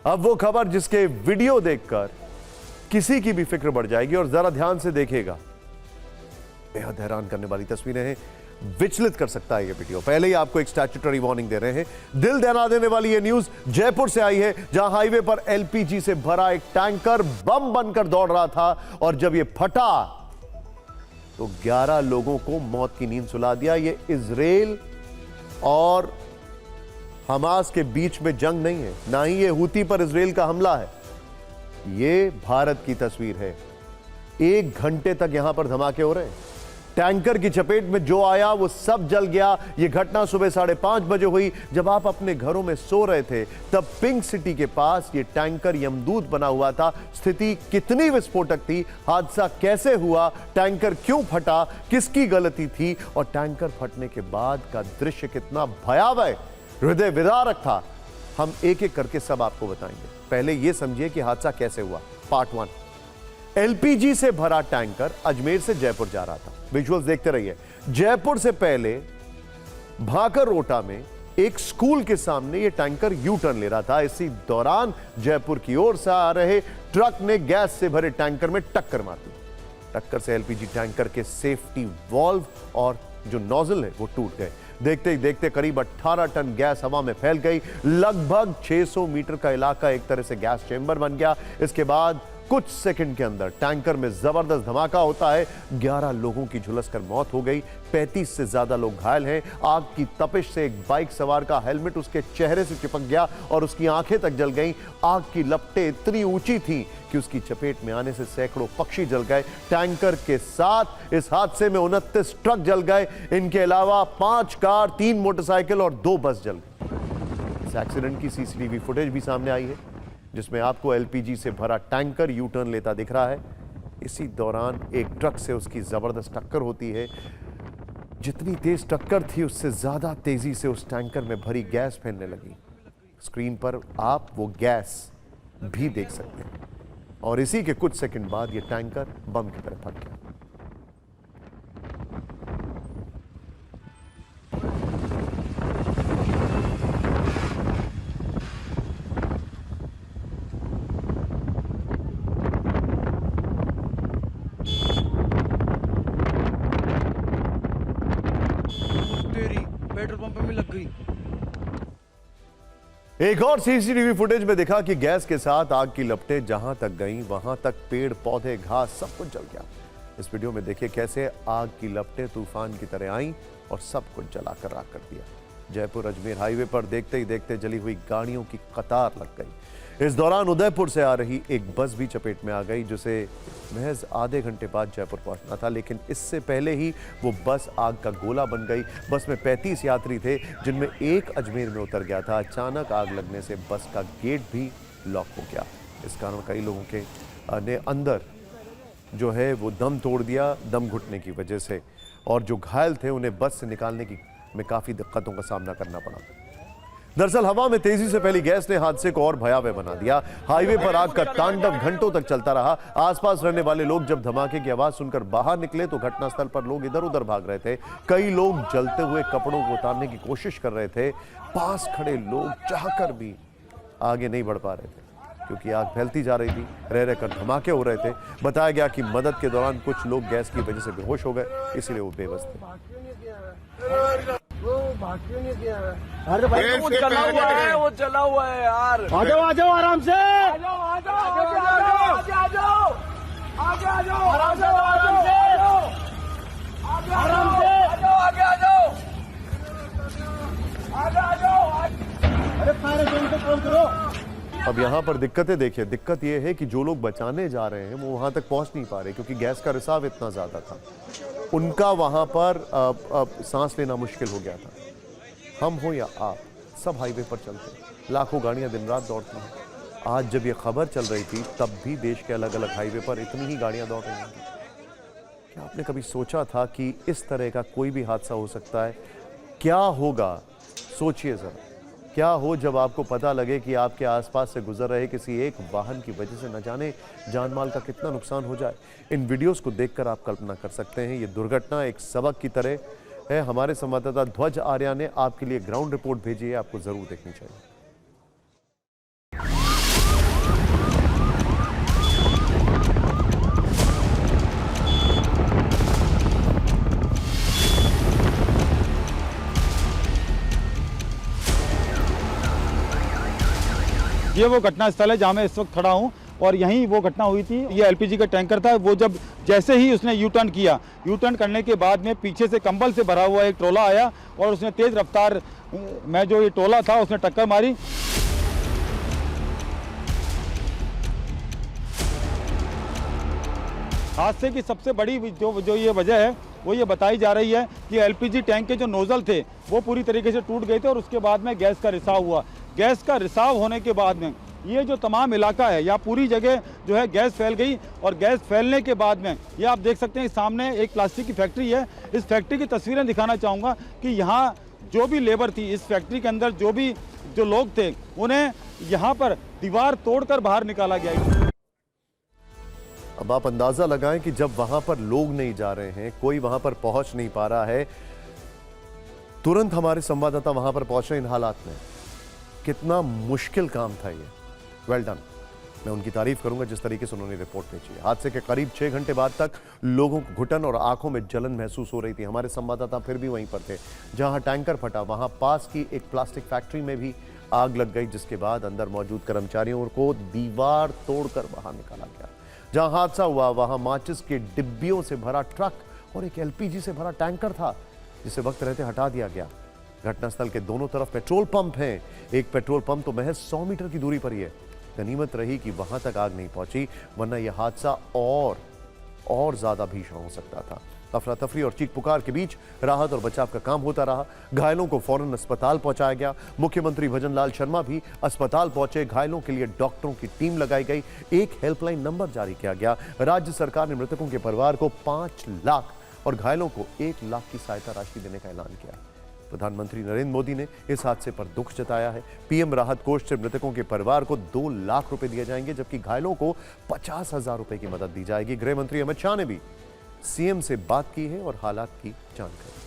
अब वो खबर जिसके वीडियो देखकर किसी की भी फिक्र बढ़ जाएगी और जरा ध्यान से देखेगा। बेहद हैरान करने वाली तस्वीरें हैं, विचलित कर सकता है ये वीडियो। पहले ही आपको एक स्टैट्यूटरी वार्निंग दे रहे हैं। दिल दहला देने वाली ये न्यूज जयपुर से आई है, जहां हाईवे पर एलपीजी से भरा एक टैंकर बम बनकर दौड़ रहा था और जब ये फटा तो 11 लोगों को मौत की नींद सुला दिया। ये इजराइल और हमास के बीच में जंग नहीं है, ना ही ये हूती पर इजराइल का हमला है। ये भारत की तस्वीर है। 1 घंटे तक यहां पर धमाके हो रहे हैं। टैंकर की चपेट में जो आया वो सब जल गया। ये घटना सुबह 5:30 बजे हुई, जब आप अपने घरों में सो रहे थे। तब पिंक सिटी के पास ये टैंकर यमदूत बना हुआ था। स्थिति कितनी विस्फोटक थी, हादसा कैसे हुआ, टैंकर क्यों फटा, किसकी गलती थी और टैंकर फटने के बाद का दृश्य कितना भयावह, हृदय विदारक था, हम एक एक करके सब आपको बताएंगे। पहले यह समझिए कि हादसा कैसे हुआ। पार्ट 1। एलपीजी से भरा टैंकर अजमेर से जयपुर जा रहा था। विजुअल्स देखते रहिए। जयपुर से पहले भाकररोटा में एक स्कूल के सामने यह टैंकर यू टर्न ले रहा था। इसी दौरान जयपुर की ओर से आ रहे ट्रक ने गैस से भरे टैंकर में टक्कर मार दी। टक्कर से एलपीजी टैंकर के सेफ्टी वाल्व और जो नोजल है वो टूट गए। देखते ही देखते करीब 18 टन गैस हवा में फैल गई। लगभग 600 मीटर का इलाका एक तरह से गैस चेंबर बन गया। इसके बाद कुछ सेकंड के अंदर टैंकर में जबरदस्त धमाका होता है। 11 लोगों की झुलसकर मौत हो गई। 35 से ज्यादा लोग घायल हैं। आग की तपिश से एक बाइक सवार का हेलमेट उसके चेहरे से चिपक गया और उसकी आंखें तक जल गईं। आग की लपटें इतनी ऊंची थी कि उसकी चपेट में आने से सैकड़ों पक्षी जल गए। टैंकर के साथ इस हादसे में 29 ट्रक जल गए। इनके अलावा 5 कार, 3 मोटरसाइकिल और 2 बस जल गई। इस एक्सीडेंट की सीसीटीवी फुटेज भी सामने आई है, जिसमें आपको एलपीजी से भरा टैंकर यू टर्न लेता दिख रहा है। इसी दौरान एक ट्रक से उसकी जबरदस्त टक्कर होती है। जितनी तेज टक्कर थी उससे ज्यादा तेजी से उस टैंकर में भरी गैस फैलने लगी। स्क्रीन पर आप वो गैस भी देख सकते हैं और इसी के कुछ सेकंड बाद ये टैंकर बम की तरह फट गया। पेट्रोल पंप में लग गई। एक और सीसीटीवी फुटेज में दिखा कि गैस के साथ आग की लपटें जहां तक गईं वहां तक पेड़ पौधे घास सब कुछ जल गया। इस वीडियो में देखिए कैसे आग की लपटें तूफान की तरह आईं और सब कुछ जलाकर राख कर दिया। जयपुर अजमेर हाईवे पर देखते ही देखते जली हुई गाड़ियों की कतार लग गई। इस दौरान उदयपुर से आ रही एक बस भी चपेट में आ गई, जिसे महज आधे घंटे बाद जयपुर पहुंचना था, लेकिन इससे पहले ही वो बस आग का गोला बन गई। बस में 35 यात्री थे, जिनमें एक अजमेर में उतर गया था। अचानक आग लगने से बस का गेट भी लॉक हो गया। इस कारण कई लोगों के ने अंदर जो है वो दम तोड़ दिया दम घुटने की वजह से, और जो घायल थे उन्हें बस से निकालने की में काफ़ी दिक्कतों का सामना करना पड़ा। दरअसल हवा में तेजी से फैली गैस ने हादसे को और भयावह बना दिया। हाईवे पर आग का तांडव घंटों तक चलता रहा। आसपास रहने वाले लोग जब धमाके की आवाज सुनकर बाहर निकले तो घटनास्थल पर लोग इधर उधर भाग रहे थे। कई लोग जलते हुए कपड़ों को उतारने की कोशिश कर रहे थे। पास खड़े लोग चाहकर भी आगे नहीं बढ़ पा रहे थे क्योंकि आग फैलती जा रही थी। रह रहकर धमाके हो रहे थे। बताया गया कि मदद के दौरान कुछ लोग गैस की वजह से बेहोश हो गए, इसलिए वो बेबस थे। अरे भाई वो चला हुआ है यार। आ जाओ आराम से। आगे आ जाओ अरे फायर जोन पे काम करो। अब यहाँ पर दिक्कतें देखिए। दिक्कत यह है कि जो लोग बचाने जा रहे हैं वो वहां तक पहुंच नहीं पा रहे क्योंकि गैस का रिसाव इतना ज्यादा था। उनका वहां पर सांस लेना मुश्किल हो गया था। हम हो या आप, सब हाईवे पर चलते हैं। लाखों गाड़ियां दिन रात दौड़ती हैं। आज जब ये खबर चल रही थी तब भी देश के अलग अलग हाईवे पर इतनी ही गाड़ियां दौड़ रही थी। क्या आपने कभी सोचा था कि इस तरह का कोई भी हादसा हो सकता है? क्या होगा, सोचिए जरा। क्या हो जब आपको पता लगे कि आपके आसपास से गुजर रहे किसी एक वाहन की वजह से न जाने जान माल का कितना नुकसान हो जाए। इन वीडियोस को देखकर आप कल्पना कर सकते हैं। ये दुर्घटना एक सबक की तरह है। हमारे संवाददाता ध्वज आर्या ने आपके लिए ग्राउंड रिपोर्ट भेजी है, आपको जरूर देखनी चाहिए। ये वो घटना स्थल है जहाँ मैं इस वक्त खड़ा हूँ और यहीं वो घटना हुई थी। ये एलपीजी का टैंकर था, वो जब जैसे ही उसने यू टर्न किया, यू टर्न करने के बाद में पीछे से कंबल से भरा हुआ एक ट्रोला आया और उसने तेज रफ्तार में जो ये ट्रोला था उसने टक्कर मारी। हादसे की सबसे बड़ी जो ये वजह है वो ये बताई जा रही है कि एलपीजी टैंक के जो नोजल थे वो पूरी तरीके से टूट गए थे और उसके बाद में गैस का रिसाव हुआ। गैस का रिसाव होने के बाद में ये जो तमाम इलाका है या पूरी जगह जो है गैस फैल गई और गैस फैलने के बाद में ये आप देख सकते हैं सामने एक प्लास्टिक की फैक्ट्री है। इस फैक्ट्री की तस्वीरें दिखाना चाहूँगा कि यहाँ जो भी लेबर थी इस फैक्ट्री के अंदर, जो लोग थे, उन्हें यहाँ पर दीवार तोड़कर बाहर निकाला गया। अब आप अंदाजा लगाएं कि जब वहां पर लोग नहीं जा रहे हैं, कोई वहां पर पहुंच नहीं पा रहा है, तुरंत हमारे संवाददाता वहां पर पहुंचे इन हालात में। कितना मुश्किल काम था ये। Well done. मैं उनकी तारीफ करूंगा जिस तरीके से उन्होंने रिपोर्ट भेजी है। हादसे के करीब 6 घंटे बाद तक लोगों को घुटन और आंखों में जलन महसूस हो रही थी। हमारे संवाददाता फिर भी वहीं पर थे जहां टैंकर फटा, वहां पास की एक प्लास्टिक फैक्ट्री में भी आग लग गई, जिसके बाद अंदर मौजूद कर्मचारियों को दीवार तोड़कर बाहर निकाला गया। जहां हादसा हुआ वहां माचिस के डिब्बियों से भरा ट्रक और एक एलपीजी से भरा टैंकर था, जिसे वक्त रहते हटा दिया गया। घटनास्थल के दोनों तरफ पेट्रोल पंप हैं। एक पेट्रोल पंप तो महज 100 मीटर की दूरी पर ही है। गनीमत रही कि वहां तक आग नहीं पहुंची, वरना यह हादसा और ज्यादा भीषण हो सकता था। अफरा तफरी और चीख पुकार के बीच राहत और बचाव का काम होता रहा। घायलों को फौरन अस्पताल पहुंचाया गया। मुख्यमंत्री भजन लाल शर्मा भी अस्पताल पहुंचे। घायलों के लिए डॉक्टरों की टीम लगाई गई। एक हेल्पलाइन नंबर जारी किया गया। राज्य सरकार ने मृतकों के परिवार को 5 लाख और घायलों को 1 लाख की सहायता राशि देने का ऐलान किया। प्रधानमंत्री नरेंद्र मोदी ने इस हादसे पर दुख जताया है। पीएम राहत कोष से मृतकों के परिवार को 2 लाख रुपए दिए जाएंगे, जबकि घायलों को 50,000 रुपए की मदद दी जाएगी। गृह मंत्री अमित शाह ने भी सीएम से बात की है और हालात की जानकारी।